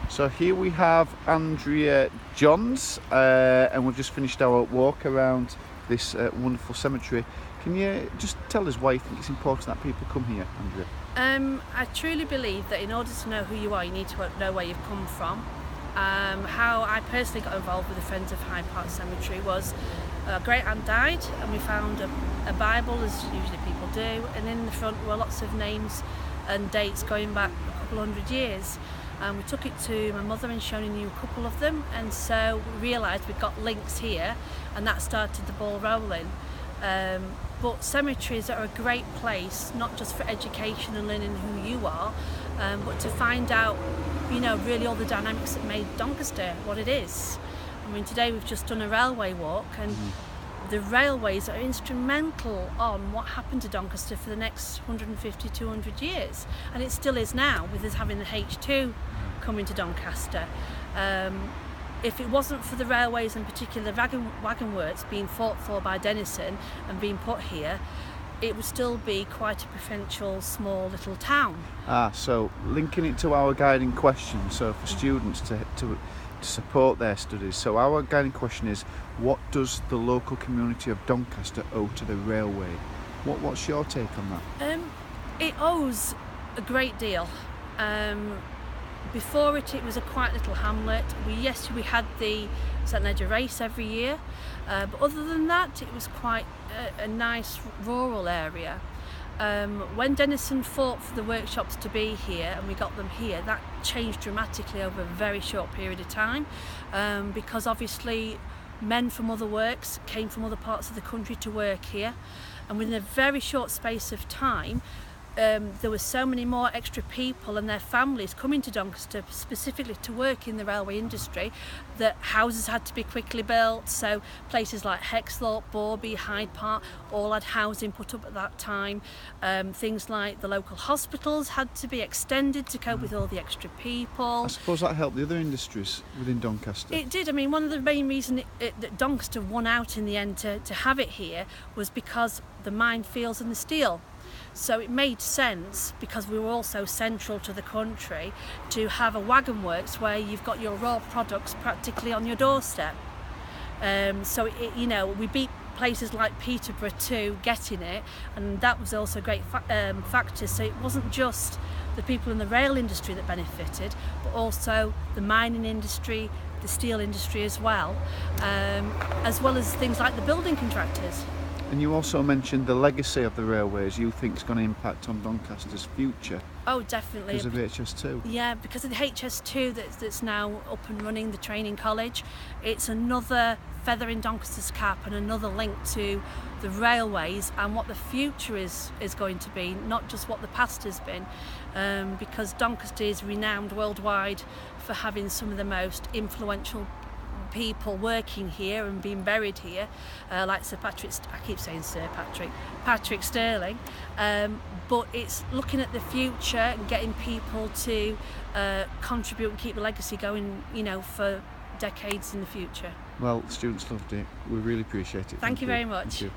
So here we have Andrea Johns, and we've just finished our walk around this wonderful cemetery. Can you just tell us why you think it's important that people come here, Andrea? I truly believe that in order to know who you are, you need to know where you've come from. How I personally got involved with the Friends of Hyde Park Cemetery was a great aunt died, and we found a Bible, as usually people do, and in the front were lots of names and dates going back a couple hundred years. We took it to my mother and she only knew a couple of them, and so we realised we'd got links here, and that started the ball rolling. But cemeteries are a great place, not just for education and learning who you are, but to find out, really all the dynamics that made Doncaster what it is. I mean, today we've just done a railway walk, and the railways are instrumental on what happened to Doncaster for the next 150, 200 years. And it still is now, with us having the H2 coming to Doncaster. If it wasn't for the railways, in particular wagon works being fought for by Denison and being put here, it would still be quite a provincial, small little town. So linking it to our guiding question, so for students to support their studies. So our guiding question is, what does the local community of Doncaster owe to the railway? What's your take on that? It owes a great deal. Before it was a quiet little hamlet. We had the St Ledger race every year, but other than that, it was quite a nice rural area. When Denison fought for the workshops to be here and we got them here, that changed dramatically over a very short period of time, because obviously men from other works came from other parts of the country to work here, and within a very short space of time there were so many more extra people and their families coming to Doncaster specifically to work in the railway industry that houses had to be quickly built. So places like Hexthorpe, Borby, Hyde Park all had housing put up at that time. Things like the local hospitals had to be extended to cope with all the extra people. I suppose that helped the other industries within Doncaster. It did. I mean, one of the main reasons that Doncaster won out in the end to have it here was because the minefields and the steel. So it made sense, because we were also central to the country, to have a wagon works where you've got your raw products practically on your doorstep. We beat places like Peterborough to getting it, and that was also a great factor. So it wasn't just the people in the rail industry that benefited, but also the mining industry, the steel industry as well as things like the building contractors. And you also mentioned the legacy of the railways you think is going to impact on Doncaster's future. Oh, definitely. Because of HS2. Yeah, because of the HS2 that's now up and running, the training college. It's another feather in Doncaster's cap and another link to the railways and what the future is going to be, not just what the past has been. Because Doncaster is renowned worldwide for having some of the most influential people working here and being buried here, like Patrick Stirling, but it's looking at the future and getting people to contribute and keep the legacy going, for decades in the future. Well, students loved it. We really appreciate it. Thank you very much. Thank you.